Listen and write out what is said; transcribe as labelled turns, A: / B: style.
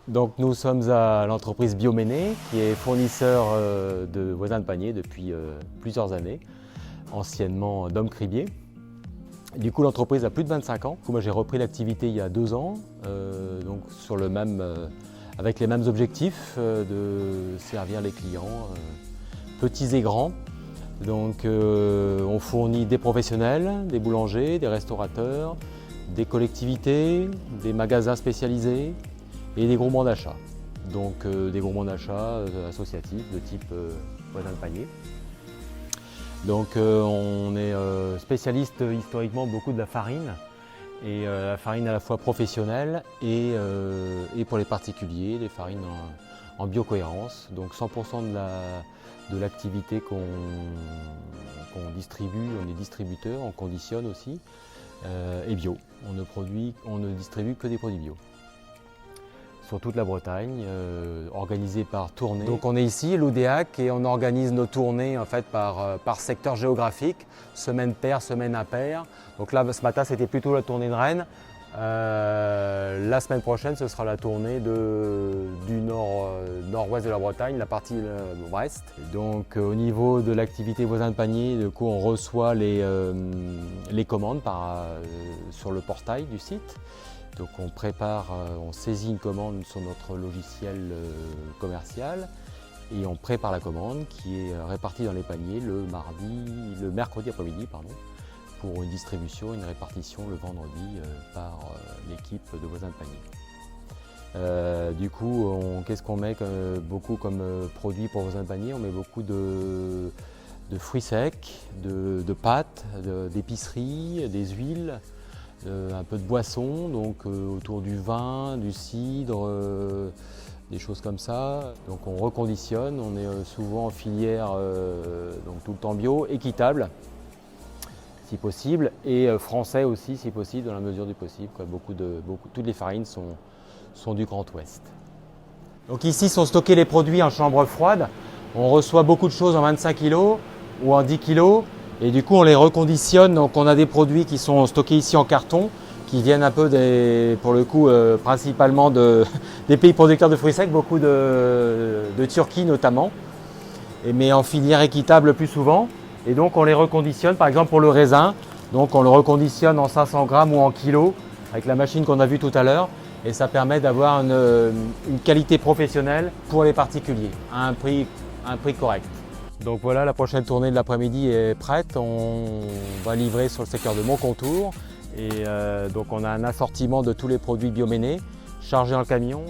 A: Donc nous sommes à l'entreprise Bioméné qui est fournisseur de voisins de panier depuis plusieurs années, anciennement Dom Cribier. Du coup l'entreprise a plus de 25 ans. Du coup, moi j'ai repris l'activité il y a 2 ans, donc avec les mêmes objectifs de servir les clients, petits et grands. Donc on fournit des professionnels, des boulangers, des restaurateurs, des collectivités, des magasins spécialisés et des groupements d'achat. Donc des groupements d'achat associatifs de type voisins de panier. Donc on est spécialiste historiquement beaucoup de la farine, et la farine à la fois professionnelle et pour les particuliers, les farines en biocohérence. Donc 100% de l'activité qu'on distribue, on est distributeur, on conditionne aussi, est bio. On ne distribue que des produits bio. Sur toute la Bretagne, organisé par tournée. Donc on est ici, l'Oudéac, et on organise nos tournées en fait par secteur géographique, semaine paire, semaine impaire. Donc là, ce matin, c'était plutôt la tournée de Rennes. La semaine prochaine, ce sera la tournée du nord-ouest de la Bretagne, la partie ouest. Donc au niveau de l'activité voisin de panier, du coup, on reçoit les commandes sur le portail du site. Donc on saisit une commande sur notre logiciel commercial et on prépare la commande qui est répartie dans les paniers le mercredi après-midi pour une distribution, une répartition le vendredi par l'équipe de voisins de panier. Du coup, qu'est-ce qu'on met beaucoup comme produit pour voisins de panier? On met beaucoup de fruits secs, de pâtes, d'épicerie, des huiles. Un peu de boisson, donc autour du vin, du cidre, des choses comme ça. Donc on reconditionne, on est souvent en filière donc tout le temps bio, équitable si possible, et français aussi si possible, dans la mesure du possible. Toutes les farines sont du Grand Ouest. Donc ici sont stockés les produits en chambre froide. On reçoit beaucoup de choses en 25 kg ou en 10 kg. Et du coup, on les reconditionne. Donc, on a des produits qui sont stockés ici en carton, qui viennent un peu pour le coup, principalement des pays producteurs de fruits secs, beaucoup de Turquie notamment, mais en filière équitable le plus souvent. Et donc, on les reconditionne, par exemple pour le raisin. Donc, on le reconditionne en 500 grammes ou en kilos, avec la machine qu'on a vue tout à l'heure. Et ça permet d'avoir une qualité professionnelle pour les particuliers, à un prix correct. Donc voilà, la prochaine tournée de l'après-midi est prête. On va livrer sur le secteur de Montcontour. Et donc on a un assortiment de tous les produits Bioméné chargés dans le camion.